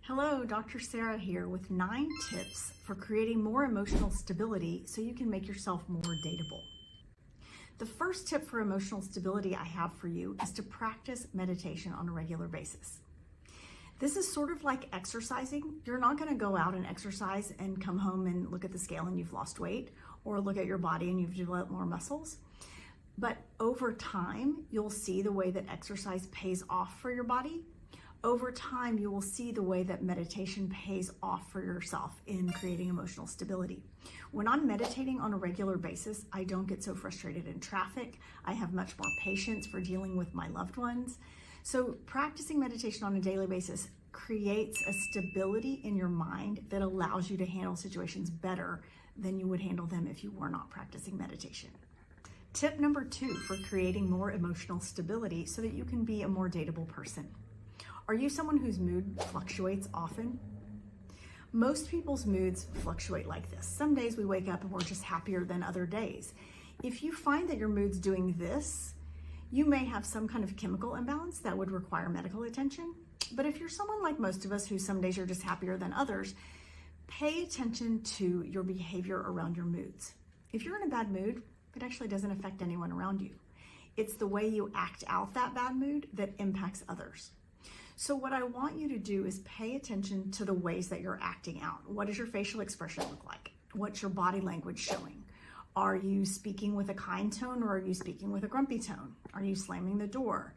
Hello, Dr. Sarah here with 9 tips for creating more emotional stability so you can make yourself more dateable. The first tip for emotional stability I have for you is to practice meditation on a regular basis. This is sort of like exercising. You're not going to go out and exercise and come home and look at the scale and you've lost weight, or look at your body and you've developed more muscles. But over time, you'll see the way that exercise pays off for your body. Over time, you will see the way that meditation pays off for yourself in creating emotional stability. When I'm meditating on a regular basis, I don't get so frustrated in traffic. I have much more patience for dealing with my loved ones. So practicing meditation on a daily basis creates a stability in your mind that allows you to handle situations better than you would handle them if you were not practicing meditation. Tip number 2 for creating more emotional stability so that you can be a more dateable person. Are you someone whose mood fluctuates often? Most people's moods fluctuate like this. Some days we wake up and we're just happier than other days. If you find that your mood's doing this, you may have some kind of chemical imbalance that would require medical attention. But if you're someone like most of us who some days you're just happier than others, pay attention to your behavior around your moods. If you're in a bad mood, it actually doesn't affect anyone around you. It's the way you act out that bad mood that impacts others. So what I want you to do is pay attention to the ways that you're acting out. What does your facial expression look like? What's your body language showing? Are you speaking with a kind tone or are you speaking with a grumpy tone? Are you slamming the door?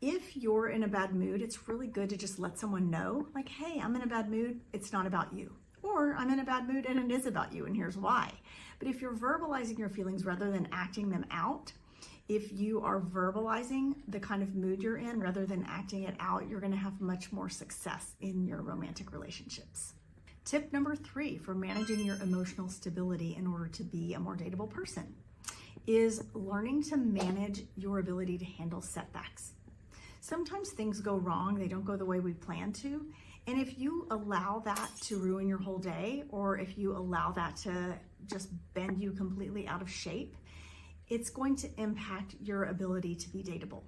If you're in a bad mood, it's really good to just let someone know, like, hey, I'm in a bad mood, it's not about you. Or I'm in a bad mood and it is about you, and here's why. But if you're verbalizing your feelings rather than acting them out, if you are verbalizing the kind of mood you're in rather than acting it out, you're going to have much more success in your romantic relationships. Tip number 3 for managing your emotional stability in order to be a more dateable person is learning to manage your ability to handle setbacks. Sometimes things go wrong, they don't go the way we plan to, and if you allow that to ruin your whole day, or if you allow that to just bend you completely out of shape, it's going to impact your ability to be dateable.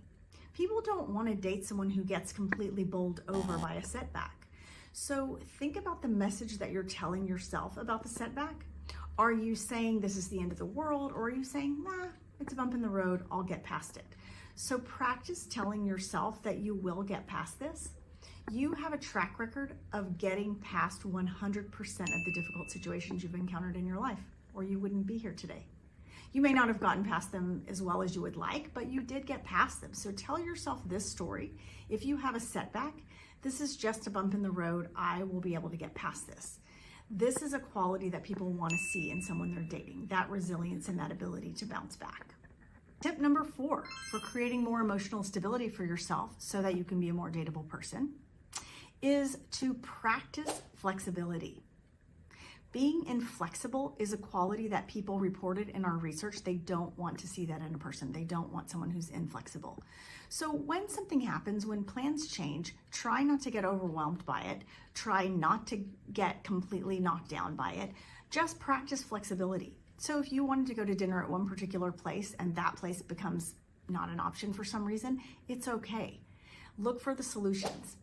People don't want to date someone who gets completely bowled over by a setback. So think about the message that you're telling yourself about the setback. Are you saying this is the end of the world, or are you saying, nah, it's a bump in the road, I'll get past it? So practice telling yourself that you will get past this. You have a track record of getting past 100% of the difficult situations you've encountered in your life, or you wouldn't be here today. You may not have gotten past them as well as you would like, but you did get past them. So tell yourself this story. If you have a setback, this is just a bump in the road. I will be able to get past this. This is a quality that people want to see in someone they're dating, that resilience and that ability to bounce back. Tip number 4 for creating more emotional stability for yourself so that you can be a more dateable person is to practice flexibility. Being inflexible is a quality that people reported in our research. They don't want to see that in a person. They don't want someone who's inflexible. So when something happens, when plans change, try not to get overwhelmed by it. Try not to get completely knocked down by it. Just practice flexibility. So if you wanted to go to dinner at one particular place and that place becomes not an option for some reason, it's okay. Look for the solutions.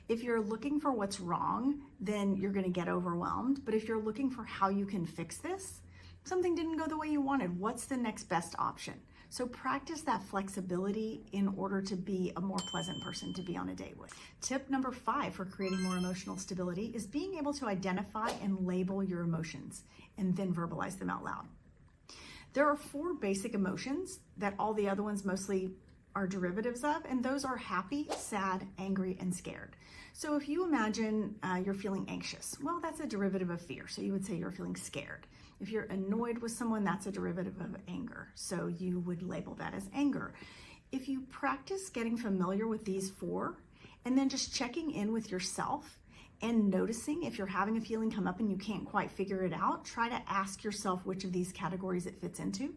If you're looking for what's wrong, then you're going to get overwhelmed. But if you're looking for how you can fix this, something didn't go the way you wanted, what's the next best option? So practice that flexibility in order to be a more pleasant person to be on a date with. Tip number 5 for creating more emotional stability is being able to identify and label your emotions and then verbalize them out loud. There are 4 basic emotions that all the other ones mostly are derivatives of, and those are happy, sad, angry, and scared. So if you imagine you're feeling anxious, well, that's a derivative of fear. So you would say you're feeling scared. If you're annoyed with someone, that's a derivative of anger. So you would label that as anger. If you practice getting familiar with these 4 and then just checking in with yourself and noticing if you're having a feeling come up and you can't quite figure it out, try to ask yourself which of these categories it fits into.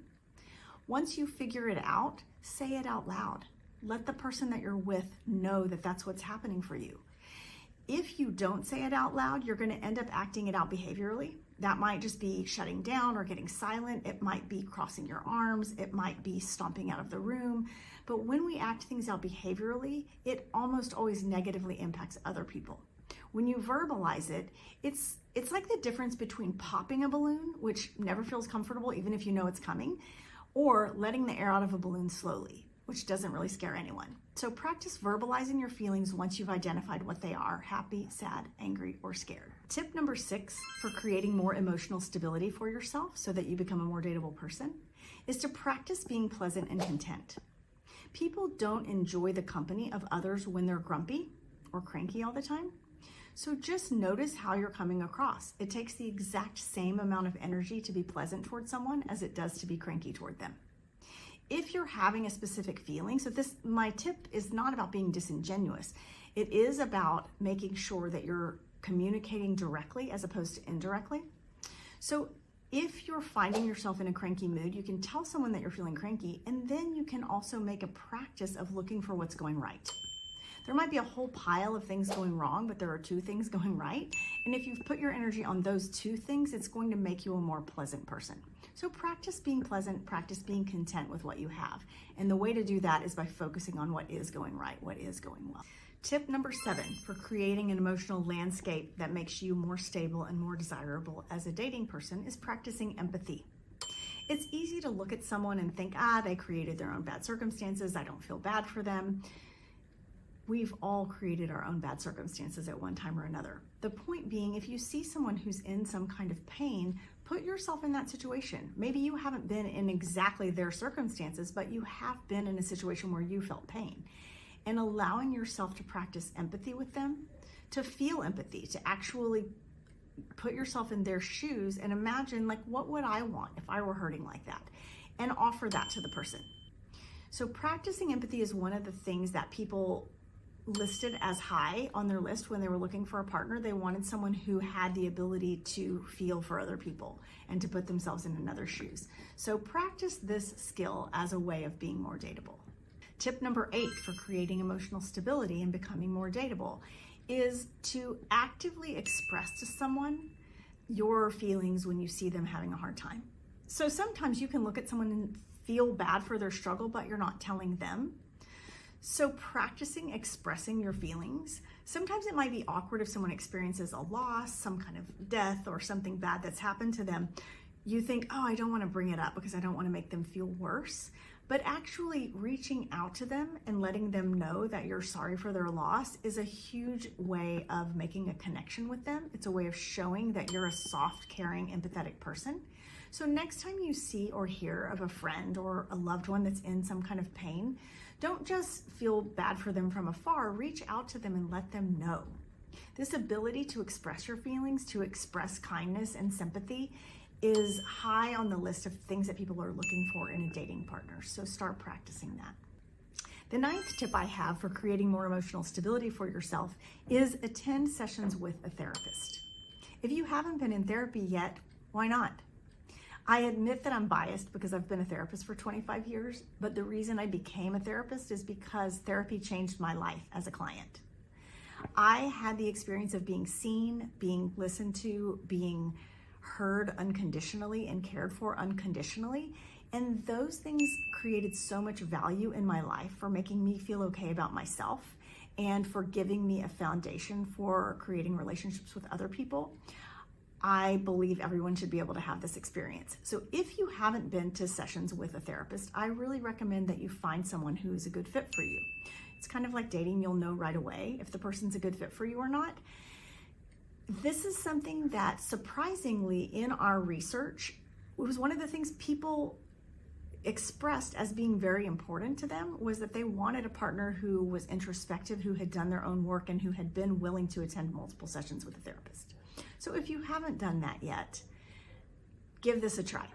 Once you figure it out, say it out loud. Let the person that you're with know that that's what's happening for you. If you don't say it out loud, you're going to end up acting it out behaviorally. That might just be shutting down or getting silent. It might be crossing your arms. It might be stomping out of the room. But when we act things out behaviorally, it almost always negatively impacts other people. When you verbalize it, it's like the difference between popping a balloon, which never feels comfortable even if you know it's coming, or letting the air out of a balloon slowly, which doesn't really scare anyone. So practice verbalizing your feelings once you've identified what they are: happy, sad, angry, or scared. Tip number 6 for creating more emotional stability for yourself so that you become a more dateable person is to practice being pleasant and content. People don't enjoy the company of others when they're grumpy or cranky all the time. So just notice how you're coming across. It takes the exact same amount of energy to be pleasant toward someone as it does to be cranky toward them. If you're having a specific feeling, so my tip is not about being disingenuous. It is about making sure that you're communicating directly as opposed to indirectly. So if you're finding yourself in a cranky mood, you can tell someone that you're feeling cranky, and then you can also make a practice of looking for what's going right. There might be a whole pile of things going wrong, but there are 2 things going right. And if you've put your energy on those 2 things, it's going to make you a more pleasant person. So practice being pleasant, practice being content with what you have. And the way to do that is by focusing on what is going right, what is going well. Tip number 7 for creating an emotional landscape that makes you more stable and more desirable as a dating person is practicing empathy. It's easy to look at someone and think, they created their own bad circumstances, I don't feel bad for them. We've all created our own bad circumstances at one time or another. The point being, if you see someone who's in some kind of pain, put yourself in that situation. Maybe you haven't been in exactly their circumstances, but you have been in a situation where you felt pain. And allowing yourself to practice empathy with them, to feel empathy, to actually put yourself in their shoes and imagine, like, what would I want if I were hurting like that? And offer that to the person. So practicing empathy is one of the things that people listed as high on their list when they were looking for a partner. They wanted someone who had the ability to feel for other people and to put themselves in another's shoes. So practice this skill as a way of being more dateable. Tip number 8 for creating emotional stability and becoming more dateable is to actively express to someone your feelings when you see them having a hard time. So sometimes you can look at someone and feel bad for their struggle, but you're not telling them. So practicing expressing your feelings, sometimes it might be awkward if someone experiences a loss, some kind of death or something bad that's happened to them. You think, I don't want to bring it up because I don't want to make them feel worse. But actually reaching out to them and letting them know that you're sorry for their loss is a huge way of making a connection with them. It's a way of showing that you're a soft, caring, empathetic person. So next time you see or hear of a friend or a loved one that's in some kind of pain, don't just feel bad for them from afar. Reach out to them and let them know. This ability to express your feelings, to express kindness and sympathy, is high on the list of things that people are looking for in a dating partner. So start practicing that. The 9th tip I have for creating more emotional stability for yourself is attend sessions with a therapist. If you haven't been in therapy yet, why not? I admit that I'm biased because I've been a therapist for 25 years, but the reason I became a therapist is because therapy changed my life as a client. I had the experience of being seen, being listened to, being heard unconditionally and cared for unconditionally, and those things created so much value in my life for making me feel okay about myself and for giving me a foundation for creating relationships with other people. I believe everyone should be able to have this experience. So if you haven't been to sessions with a therapist, I really recommend that you find someone who is a good fit for you. It's kind of like dating. You'll know right away if the person's a good fit for you or not. This is something that surprisingly in our research, it was one of the things people expressed as being very important to them, was that they wanted a partner who was introspective, who had done their own work, and who had been willing to attend multiple sessions with a therapist. So if you haven't done that yet, give this a try.